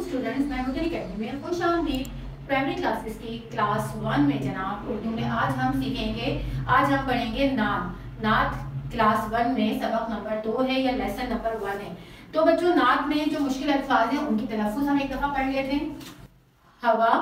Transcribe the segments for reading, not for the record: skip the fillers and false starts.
Students, मैं मुदरी academy में खुश आमदीद। प्राइमरी क्लासेस की क्लास 1 में जनाब उर्दू में आज हम सीखेंगे, आज हम पढ़ेंगे नात। नात क्लास 1 में सबक नंबर 2 है या लेसन नंबर 1 है। तो बच्चों, नात में जो मुश्किल अल्फाज हैं उनकी तलफ़ुज़ हम एक दफ़ा पढ़ लेते हैं। हवा,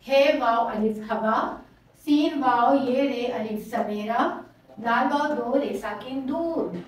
हे वाव अलिफ हवा, सीन वाव ये रे अलिफ सवेरा, दाल वाव दो रे साकिन दूर,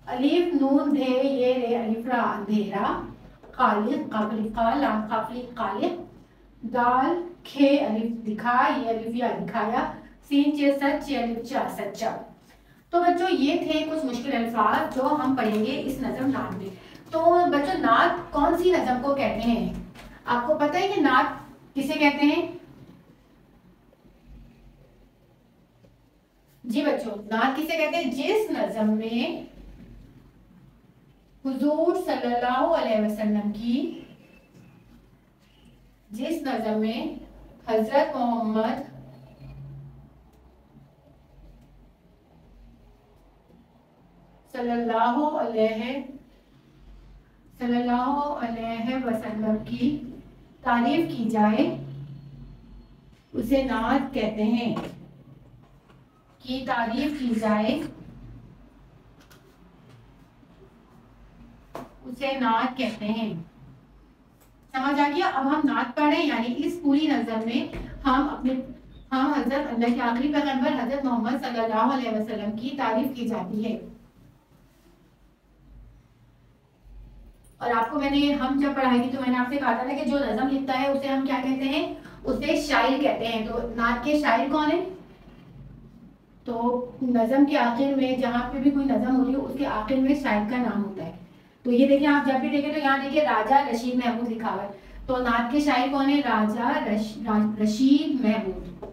अलिफ नून धे ये रे अलिफ रा अंधेरा, खालिक काफली काला काफली कालिक, दाल खे अलिफ दिखा ये अलिफ या दिखाया, सीन चे सच ये अलिफ चा सच्चा। तो बच्चों, ये थे कुछ मुश्किल अल्फाज जो हम पढ़ेंगे इस नज़म नात में। तो बच्चों, नात कौन सी नज़म को कहते हैं? आपको पता है कि नात किसे कहते हैं? जी बच्चों, नात किसे कहते हैं? जिस नज़म में हुजूर सल्लल्लाहु अलैहि वसल्लम की, जिस नज़म में हजरत मोहम्मद सल्लल्लाहु अलैहि वसल्लम की तारीफ की जाए उसे नात कहते हैं। की तारीफ की जाए उसे नात कहते हैं। समझ आ गया? अब हम नात पढ़े, यानी इस पूरी नज़म में हम हजरत अल्लाह के आखिरी पैगंबर हजरत मोहम्मद सल्लल्लाहु अलैहि वसल्लम की तारीफ की जाती है। और आपको हम जब पढ़ाई थी तो मैंने आपसे कहा था ना कि जो नज़म लिखता है उसे हम क्या कहते हैं? उसे शायर कहते हैं। तो नात के शायर कौन है? तो नज़म के आखिर में जहाँ पे भी कोई नज़म होती है उसके आखिर में शायर का नाम होता है। तो ये देखिए, आप जब भी देखें तो यहाँ देखिए राजा रशीद महमूद लिखा हुआ है। तो नात के शायर कौन है? राजा रशीद महमूद।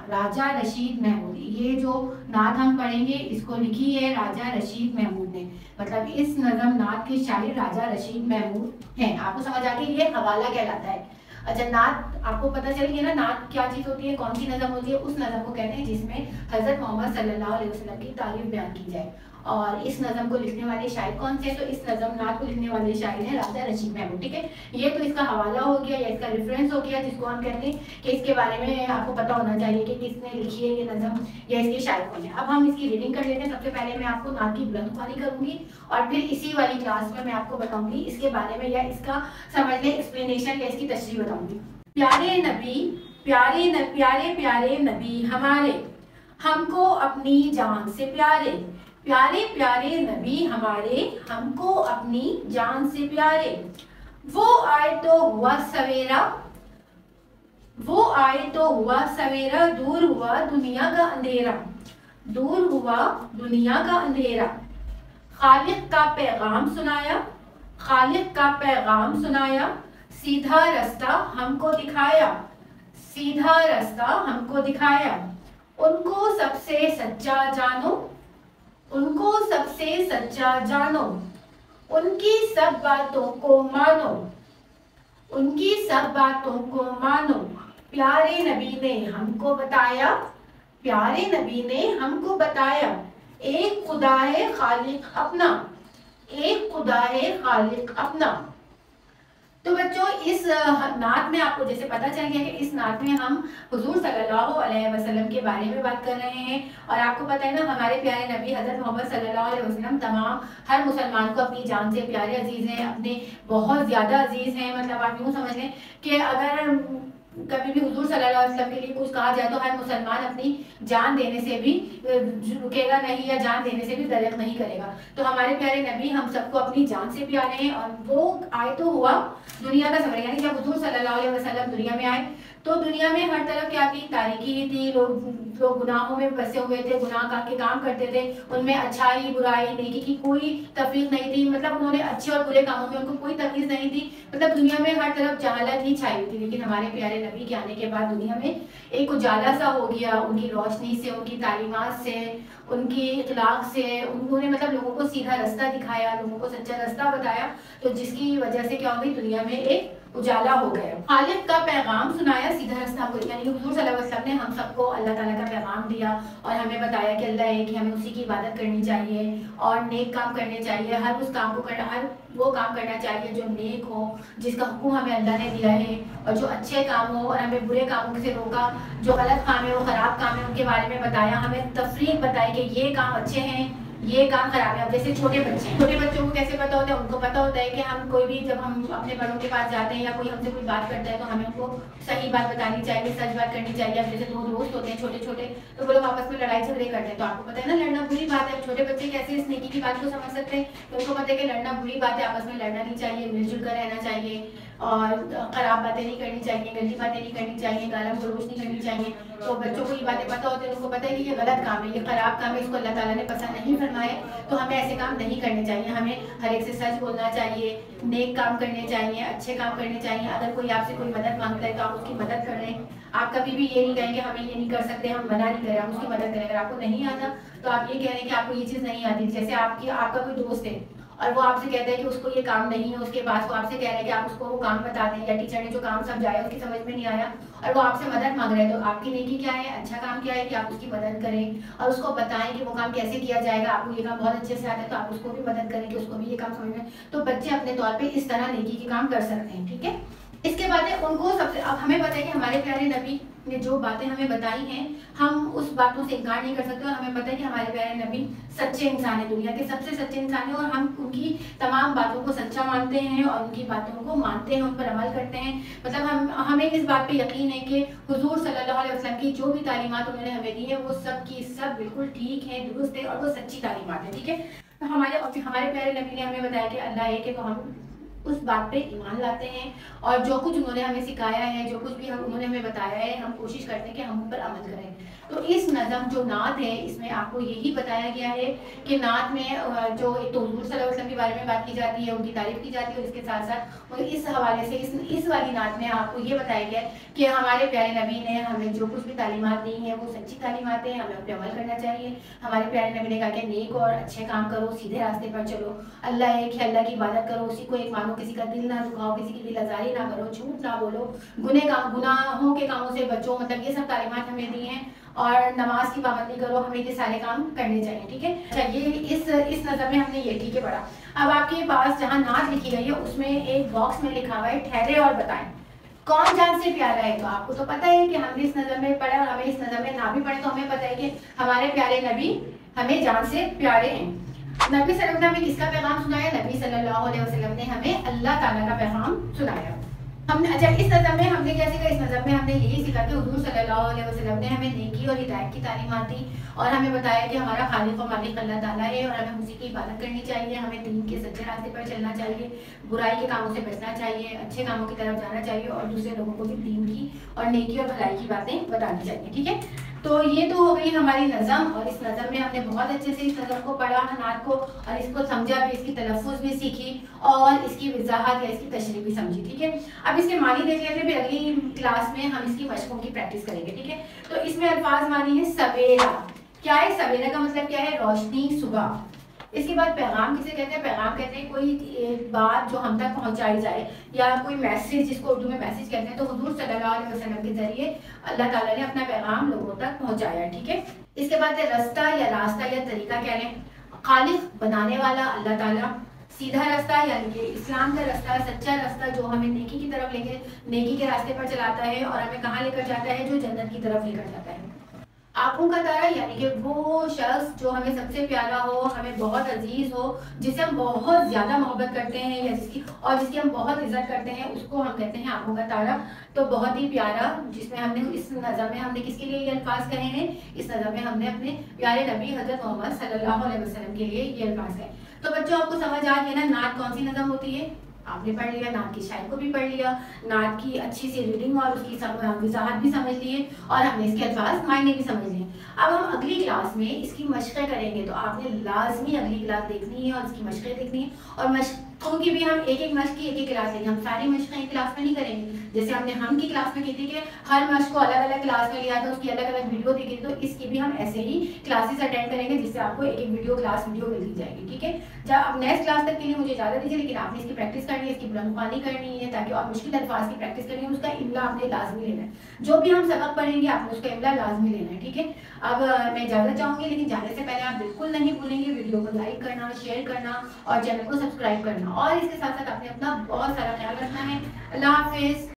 राजा रशीद महमूद। ये जो नात हम पढ़ेंगे इसको लिखी है राजा रशीद महमूद ने। मतलब इस नज़म नात के शायर राजा रशीद महमूद हैं। आपको समझ आ गई? ये हवाला कहलाता है। अच्छा, नात आपको पता चल गया ना, नात क्या चीज़ होती है, कौन सी नज़म होती है? उस नज़म को कहते हैं जिसमें हजरत मोहम्मद सल्लल्लाहु अलैहि वसल्लम की तारीफ बयान की जाए। और इस नज़म को लिखने वाले शायर कौन से? तो इस नज़म नात को लिखने वाले शायर हैं राजा रशीद महमूद। ठीक है, ये तो इसका हवाला हो गया या इसका रेफरेंस हो गया, जिसको हम कहते हैं कि इसके बारे में आपको पता होना चाहिए कि किसने लिखी है ये नज़म या इसके शायर कौन है। अब हम इसकी रीडिंग कर लेते हैं। सबसे पहले मैं आपको नात की बुलंदख्वानी करूंगी और फिर इसी वाली क्लास में मैं आपको बताऊंगी इसके बारे में, या इसका समझने एक्सप्लेनेशन या इसकी तशरीह बताऊंगी। प्यारे नबी, प्यारे नबी हमारे, हमको अपनी जान से प्यारे। प्यारे प्यारे नबी हमारे, हमको अपनी जान से प्यारे। वो आए तो हुआ सवेरा, वो आए तो हुआ सवेरा, दूर हुआ दुनिया का अंधेरा, दूर हुआ दुनिया का अंधेरा। खालिक का पैगाम सुनाया, खालिक का पैगाम सुनाया, सीधा रास्ता हमको दिखाया, सीधा रास्ता हमको दिखाया। उनको सबसे सच्चा जानो, उनको सबसे सच्चा जानो, उनकी सब बातों को मानो, उनकी सब बातों को मानो। प्यारे नबी ने हमको बताया, प्यारे नबी ने हमको बताया, एक खुदा है खालिक अपना, एक खुदा है खालिक अपना। तो बच्चों, इस नात में आपको जैसे पता चल गया कि इस नात में हम हुजूर सल्लल्लाहु अलैहि वसल्लम के बारे में बात कर रहे हैं। और आपको पता है ना, हमारे प्यारे नबी हजरत मोहम्मद सल्लल्लाहु अलैहि वसल्लम तमाम हर मुसलमान को अपनी जान से प्यारे अजीज़ हैं, अपने बहुत ज़्यादा अजीज़ हैं। मतलब आप यूँ समझ लें कि अगर कभी भी हुजूर सल्लल्लाहु अलैहि वसल्लम के लिए कुछ कहा जाए तो हर मुसलमान अपनी जान देने से भी रुकेगा नहीं या जान देने से भी दरिया नहीं करेगा। तो हमारे प्यारे नबी हम सबको अपनी जान से प्यारे हैं। और वो आए तो हुआ दुनिया का सफर, यानी जब हुजूर सल्लल्लाहु अलैहि वसल्लम दुनिया में आए तो दुनिया में हर तरफ क्या थी? तारीकी ही थी। लोग गुनाहों में फंसे हुए थे, गुनाह के काम करते थे, उनमें अच्छाई बुराई नेकी की कोई तफरीक नहीं थी। मतलब उन्होंने अच्छे और बुरे कामों में उनको कोई तमीज़ नहीं थी। मतलब दुनिया में हर तरफ जहालत ही छाई हुई थी। लेकिन हमारे प्यारे नबी के आने के बाद दुनिया में एक उजाला सा हो गया, उनकी रोशनी से, उनकी तालीमात से, उनकी इखलाक से। उन्होंने मतलब लोगों को सीधा रास्ता दिखाया, लोगों को सच्चा रास्ता बताया। तो जिसकी वजह से क्या हो गई? दुनिया में एक उजाला हो गया। खालिक का पैगाम सुनाया, सीधा रास्ता को, यानी कि हुजूर सल्लल्लाहु अलैहि वसल्लम ने हम सबको अल्लाह ताला का पैगाम दिया और हमें बताया कि अल्लाह है कि हमें उसी की इबादत करनी चाहिए और नेक काम करने चाहिए। हर उस काम को करना, हर वो काम करना चाहिए जो नेक हो, जिसका हुक्म हमें अल्लाह ने दिया है, और जो अच्छे काम हो, और हमें बुरे कामों से रोका। जो गलत काम है, वो ख़राब काम है, उनके बारे में बताया, हमें तफरीक बताई कि ये काम अच्छे हैं, ये काम खराब है। अब जैसे छोटे बच्चों को कैसे पता होता है, उनको पता होता है कि हम कोई भी, जब हम अपने बड़ों के पास जाते हैं या कोई हमसे कोई बात करता है तो हमें उनको सही बात बतानी चाहिए, सच बात करनी चाहिए। अब जैसे दो दोस्त होते हैं छोटे छोटे, तो वो लोग आपस में लड़ाई झगड़े करते हैं, तो आपको पता है ना लड़ना बुरी बात है। छोटे बच्चे कैसे इस नेकी की बात को समझ सकते हैं, तो उनको पता है कि लड़ना बुरी बात है, आपस में लड़ना नहीं चाहिए, मिलजुल कर रहना चाहिए, और ख़राब बातें नहीं करनी चाहिए, गंदी बातें नहीं करनी चाहिए, गालम गलोच नहीं करनी चाहिए। तो बच्चों को ये बातें पता होती है, उनको पता है कि ये गलत काम है, ये ख़राब काम है, इसको अल्लाह ताला ने पसंद नहीं फरमाए, तो हमें ऐसे काम नहीं करने चाहिए। हमें हर एक से सच बोलना चाहिए, नेक काम करने चाहिए, अच्छे काम करने चाहिए। अगर कोई आपसे कोई मदद मांगता है तो आप उसकी मदद करें। आप कभी भी ये नहीं कहेंगे हमें ये नहीं कर सकते, हम मना नहीं करें, हम उसकी मदद करें। अगर आपको नहीं आता तो आप ये कह रहे हैं कि आपको ये चीज़ नहीं आती। जैसे आपका कोई दोस्त है और वो आपसे कहता है कि उसको ये काम नहीं है उसके पास, वो आपसे कह रहा है कि आप उसको वो काम बता दें, या टीचर ने जो काम समझाया उसकी समझ में नहीं आया और वो आपसे मदद मांग रहा है, तो आपकी नेकी क्या है, अच्छा काम क्या है कि आप उसकी मदद करें और उसको बताएं कि वो काम कैसे किया जाएगा। आपको ये काम बहुत अच्छे से आता है तो आप उसको भी मदद करें कि उसको भी ये काम समझ में। तो बच्चे अपने तौर पर इस तरह नेकी के काम कर सकते हैं, ठीक है। इसके बाद है उनको सबसे, अब हमें पता है कि हमारे प्यारे नबी ने जो बातें हमें बताई हैं, हम उस बातों से इनकार नहीं कर सकते, और हमें पता है कि हमारे प्यारे नबी सच्चे इंसान है, दुनिया के सबसे सच्चे इंसान है, और हम उनकी तमाम बातों को सच्चा मानते हैं और उनकी बातों को मानते हैं, उन पर अमल करते हैं। मतलब हमें इस बात पे यकीन है कि हुजूर सल्लल्लाहु अलैहि वसल्लम की जो भी तालीमात उन्होंने हमें दी है वो सब की सब बिल्कुल ठीक है, दुरुस्त है, और वो सच्ची तालीमात है, ठीक है। तो हमारे प्यारे नबी ने हमें बताया कि अल्लाह है कि, तो हम उस बात पे ईमान लाते हैं, और जो कुछ उन्होंने हमें सिखाया है, जो कुछ भी उन्होंने हमें बताया है, हम कोशिश करते हैं कि हम उन पर अमल करें। तो इस नज़म जो नात है, इसमें आपको यही बताया गया है कि नात में जो तो हुजूर सल्लल्लाहु अलैहि वसल्लम के बारे में बात की जाती है, उनकी तारीफ की जाती है, और इसके साथ साथ इस हवाले से इस वाली नात में आपको ये बताया गया है कि हमारे प्यारे नबी ने हमें जो कुछ भी तालीमात दी हैं वो सच्ची तालीमात हैं, हमें उन पर अमल करना चाहिए। हमारे प्यारे नबी ने कहा कि नेक और अच्छे काम करो, सीधे रास्ते पर चलो, अल्लाह एक है, अल्लाह की इबादत करो, उसी को एक मानो, किसी का दिल ना दुखाओ, किसी की दिल आजारी ना करो, झूठ ना बोलो, गुनाहों के कामों से बचो। मतलब ये सब तालीमात हमें दी हैं, और नमाज की पाबंदी करो, हमें ये सारे काम करने चाहिए, ठीक है। अच्छा, ये इस नज़र में हमने ये ठीक है पढ़ा। अब आपके पास जहाँ नात लिखी गई है उसमें एक बॉक्स में लिखा हुआ है ठहरे और बताएं कौन जान से प्यारा है। तो आपको तो पता है कि हमने इस नज़र में पढ़ा, और हमें इस नज़र में ना भी पढ़े तो हमें पता है कि हमारे प्यारे नबी हमें जान से प्यारे हैं। नबी सल्लल्लाहु अलैहि वसल्लम ने किसका पैगाम सुनाया? नबी सल्लल्लाहु अलैहि वसल्लम ने हमें अल्लाह ताला का पैगाम सुनाया। हमने, अच्छा, इस नज़र में हमने क्या सीखा? इस नज़र में हमने यही सीखा कि हुजूर सल्लल्लाहु अलैहि वसल्लम ने हमें नेकी और हिदायत की तालीमात दी, और हमें बताया कि हमारा खालिक और मालिक अल्लाह ताला है, और हमें उसी की इबादत करनी चाहिए, हमें दीन के सच्चे रास्ते पर चलना चाहिए, बुराई के कामों से बचना चाहिए, अच्छे कामों की तरफ जाना चाहिए, और दूसरे लोगों को भी दीन की और नेकी और भलाई की बातें बतानी चाहिए, ठीक है। तो ये तो हो गई हमारी नज़म, और इस नज़म में हमने बहुत अच्छे से इस नज़म को पढ़ा, नात को, और इसको समझा भी, इसकी तलफ़्फ़ुज़ भी सीखी, और इसकी वजाहत या इसकी तशरीह भी समझी, ठीक है। अब इसके मानी देख लेते हैं, फिर अगली क्लास में हम इसकी मशकों की प्रैक्टिस करेंगे, ठीक है। तो इसमें अल्फाज मानी है सवेरा। क्या है सवेरा का मतलब? क्या है? रोशनी, सुबह। इसके बाद पैगाम किसे कहते हैं? पैगाम कहते हैं कोई बात जो हम तक पहुंचाई जाए, या कोई मैसेज, जिसको उर्दू में मैसेज कहते हैं। तो हुजूर सल्लल्लाहु अलैहि वसल्लम के जरिए अल्लाह ताला ने अपना पैगाम लोगों तक पहुंचाया, ठीक है। इसके बाद है रास्ता या रास्ता या तरीका कह लें। खालिक, बनाने वाला अल्लाह ताला। सीधा रास्ता यानी कि इस्लाम का रास्ता, सच्चा रास्ता जो हमें नेकी की तरफ नेकी के रास्ते पर चलाता है, और हमें कहाँ लेकर जाता है? जो जन्नत की तरफ लेकर जाता है। आंखों का तारा यानी कि वो शख्स जो हमें सबसे प्यारा हो, हमें बहुत अजीज हो, जिसे हम बहुत ज्यादा मोहब्बत करते हैं, या जिसकी हम बहुत इज्जत करते हैं, उसको हम कहते हैं आंखों का तारा। तो बहुत ही प्यारा, जिसमें हमने इस नज़र में हमने किसके लिए ये अल्फाज कहे हैं? इस नज़र में हमने अपने प्यारे नबी हज़रत मोहम्मद सल्लल्लाहु अलैहि वसल्लम के लिए ये अल्फाज कहे। तो बच्चों, आपको समझ आ गया ना नात कौन सी नज़म होती है? आपने पढ़ लिया, नात की शायरी को भी पढ़ लिया, नात की अच्छी सी रीडिंग और उसकी वजाहत भी समझ लिए, और हमने इसके अल्फाज मायने भी समझ लिए। अब हम अगली क्लास में इसकी मशक़ें करेंगे, तो आपने लाजमी अगली क्लास देखनी है और इसकी मशक़ें देखनी है, और उनकी भी हम एक एक मश्क की एक एक क्लास लेंगे, हम सारी मश्क एक क्लास में नहीं करेंगे। जैसे हमने हम की क्लास में की थी कि हर मश्क को अलग अलग क्लास में लिया था, उसकी अलग अलग वीडियो देखी थी, तो इसकी भी हम ऐसे ही क्लासेस अटेंड करेंगे जिससे आपको एक एक वीडियो मिलती जाएगी। ठीक है, जब अब नेक्स्ट क्लास तक के लिए मुझे इजाजत दीजिए, लेकिन आपने इसकी प्रैक्टिस करनी है, इसकी बुलंदख्वानी करनी है, ताकि और मुश्किल अल्फाज की प्रैक्टिस करनी है, उसका इमला आपने लाजमी लेना है। जो भी हम सबक पढ़ेंगे आपने उसका इमला लाजमी लेना है। ठीक है, अब मैं इजाजत चाहूंगी, लेकिन जाने से पहले आप बिल्कुल नहीं भूलेंगे वीडियो को लाइक करना, शेयर करना और चैनल को सब्सक्राइब करना, और इसके साथ साथ आपने अपना बहुत सारा ख्याल रखना है। अल्लाह हाफिज।